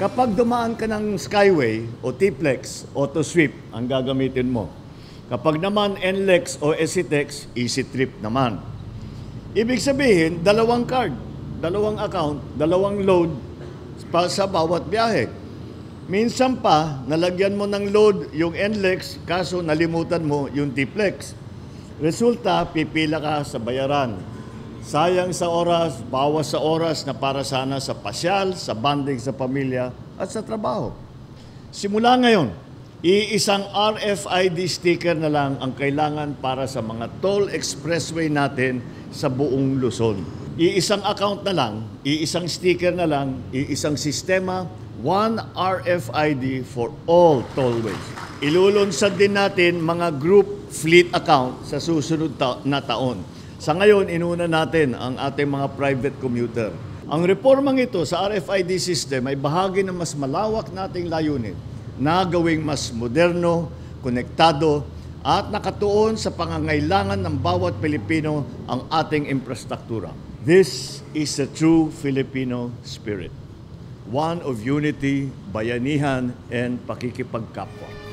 Kapag dumaan ka ng Skyway o T-Flex, AutoSweep ang gagamitin mo. Kapag naman NLEX o EasyTex, EasyTrip naman. Ibig sabihin, dalawang card, dalawang account, dalawang load sa bawat biyahe. Minsan pa, nalagyan mo ng load yung NLEX, kaso nalimutan mo yung T-Flex. Resulta, pipila ka sa bayaran. Sayang sa oras, bawas sa oras na para sana sa pasyal, sa bonding sa pamilya at sa trabaho. Simula ngayon, iisang RFID sticker na lang ang kailangan para sa mga toll expressway natin sa buong Luzon. Iisang account na lang, iisang sticker na lang, iisang sistema, one RFID for all tollways. Ilulunsad din natin mga group fleet account sa susunod na taon. Sa ngayon, inuna natin ang ating mga private commuter. Ang reformang ito sa RFID system ay bahagi ng mas malawak nating layunin na gawing mas moderno, konektado, at nakatuon sa pangangailangan ng bawat Pilipino ang ating infrastruktura. This is the true Filipino spirit. One of unity, bayanihan, and pakikipagkapwa.